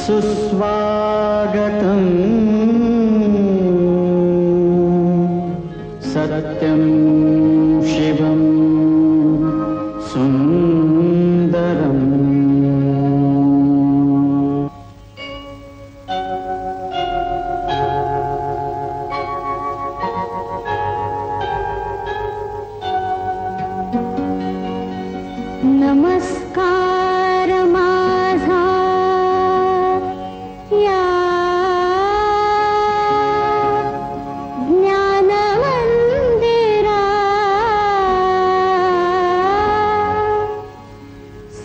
सुस्वागतम् सत्यं शिवं सुन्दरम्। नमस्कार माझा या ज्ञान मंदिरा,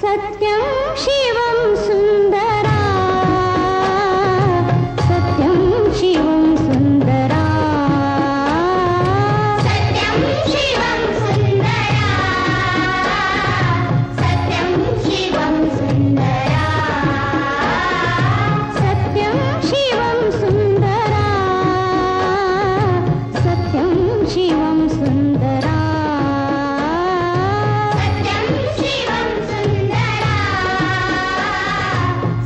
सत्यं शिवं सुंदरा, सत्यं शिवं सुंदरा, सत्यं शिवं सुंदरा, सत्यं शिवं सुंदरा, सत्यं शिवं सुंदरा, सत्यं शिवं सुंदरा, सत्यं शिवं सुंदरा,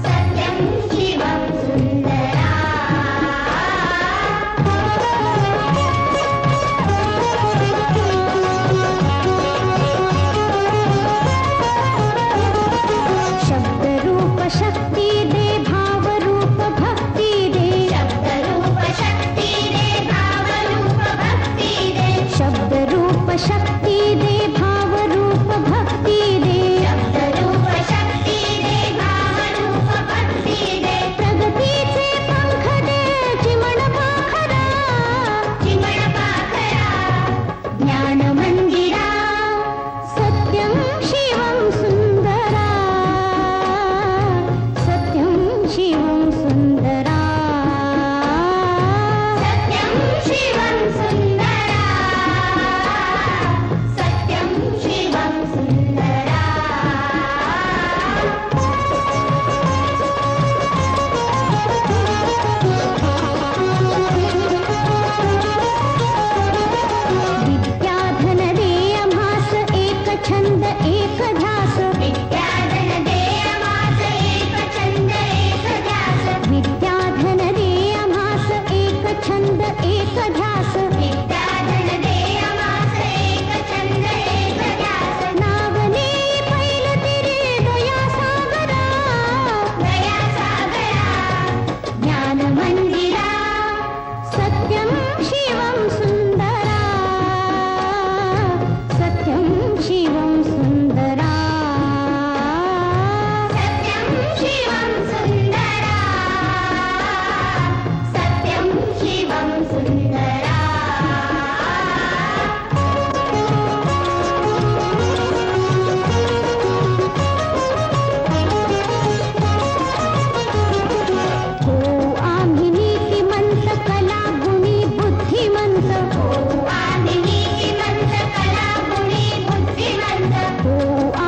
सत्यं शिवं सुंदरा। शब्द रूप शक्ती दे, भाव रूप भक्ती दे, शब्द रूप शक्ती दे, भाव रूप भक्ती दे, शब्द रूप शक्ती दे, भाव रूप भक्ती दे, शब्द रूप शक्ती दे, भाव रूप भक्ती दे, प्रगतीचे पंख दे, चिमण पाखरा, चिमण पाखरा, ज्ञान मंदिरा, सत्यं शिवं सुंदरा, सत्यं शिवं सुंदरा, सत्यं शिवं सुंदरा, सत्यं शिवं सुंदरा। विद्याधन दे आम्हास एक छंद एक ध्यास, विद्याधन दे आम्हास एक छंद एक ध्यास, विद्याधन दे आम्हास एक छंद एक ध्यास, विद्याधन दे आम्हास एक छंद एक ध्यास, नावने पैल तिरे दया सागरा, दया सागरा, ज्ञान मंदिरा, सत्यं शिवं सुंदरा, सत्यं शिवं सुंदरा, सत्यं शिवं सुंदरा, सत्यं शिवं सुंदरा। हो आम्ही नीतिमंत कला गुणी बुद्धिमंत, हो आम्ही नीतिमंत कला गुणी बुद्धिमंत, हो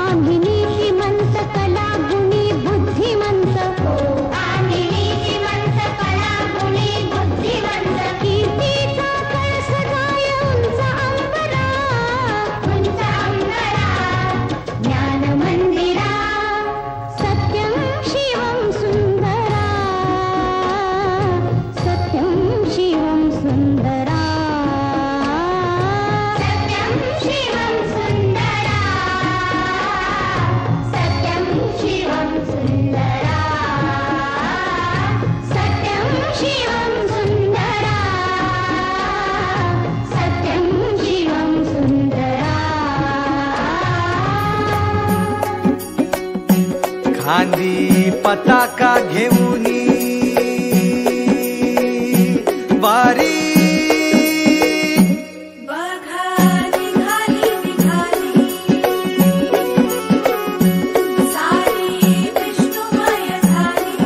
आम्ही नीतिमंत कला गुणी बुद्धिमंत, हो आम्ही नीतिमंत कला गुणी बुद्धिमंत, कीर्तीचा कळस गाय उंच अंबरा, उंच अंबरा, ज्ञान मंदिरा, सत्यं शिवं सुंदरा, सत्यं शिवं सुंदरा, सत्यं शिवं सुंदरा, सत्यं शिवं सुंदरा, सत्यं शिवं सुंदरा, सत्यं शिवं सुंदरा। खांदी पताका घेऊनी वारी, बघा निघाली निघाली सारी विष्णुमय झाली,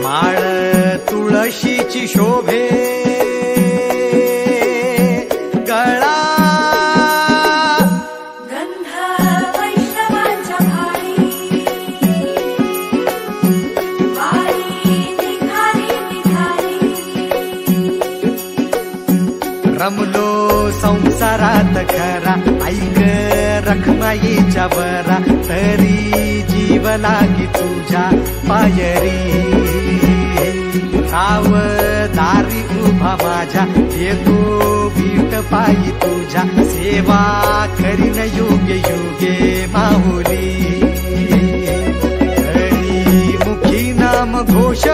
माळ तुळशीची शोभे, गळा गंध वैष्णवांच्या भाळी, वारी निघाली निघाली, रमलो संसारात खरा, ऐक रखमाईच्या बरा, तरी जीव लागी तुझ्या पायरी राव दारी उभा माझ्या येतो बीट पायी तुझ्या सेवा करीन योग्य योगे माहुली हरी मुखी नाम घोष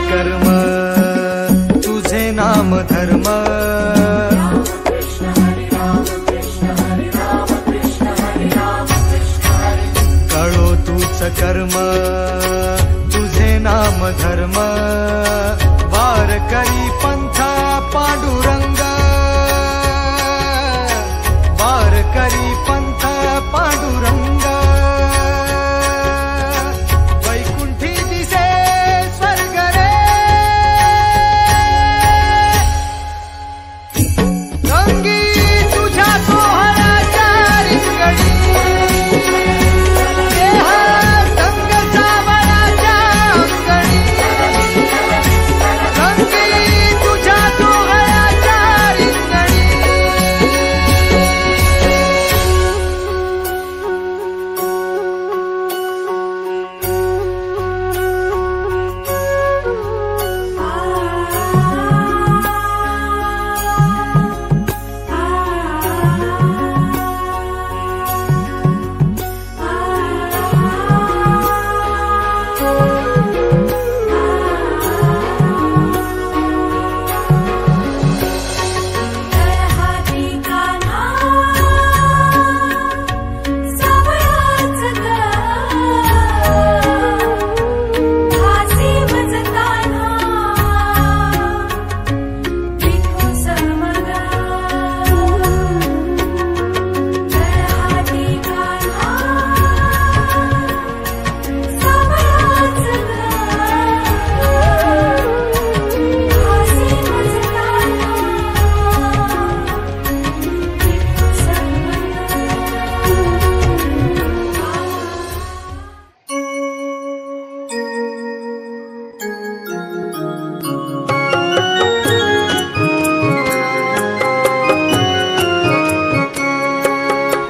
कर्म तुझे नाम धर्म कळो तूच कर्म तुझे नाम धर्म वार करी पंथ पांडुरंग वार करी पंथ पांडुरंग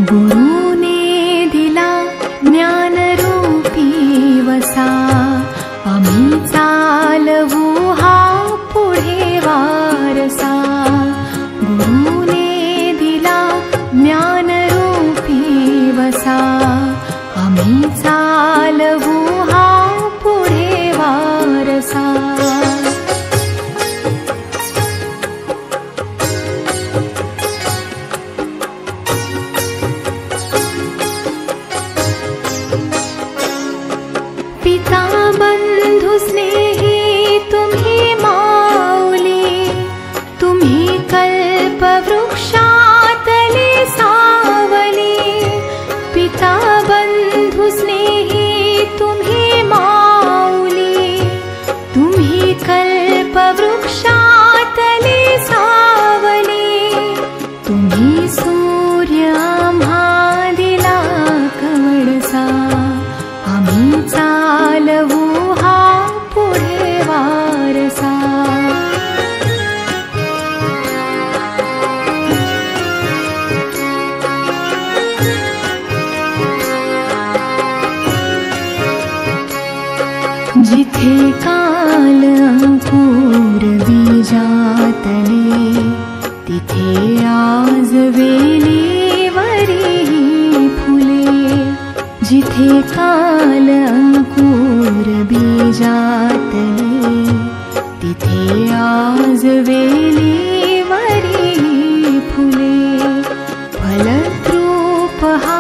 गुरुने दिला ज्ञानरूपी वसा आम्ही चालवू हा पुढे वारसा गुरुने दिला ज्ञानरूपी वसा आम्ही चालवू हा पुढे वारसा पिता बंधु स्नेही तुम्ही माऊली तुम्ही कल्प वृक्षातले सावली पिता बंधु स्नेही तुम्ही माऊली तुम्ही कल्प वृक्षातले सावली तुम्ही सूर्य आम्हा दिला कवळसा आम्ही चालवू हा पुढे वारसा जिथे काल अंकुर बीजातले तिथे आज वेलीवरी फुले जिथे काल अंकुर बीजातले तिथे आज वेलीवरी फुले फलद्रूप हा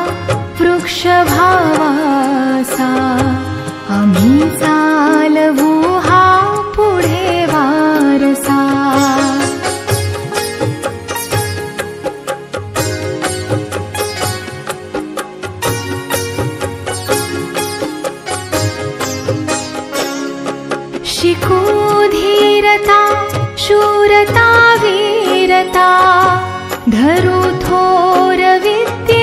वृक्ष भावासा आम्ही चालवू हा पुढे वारसा को धीरता शूरता वीरता धरु थोर विद्या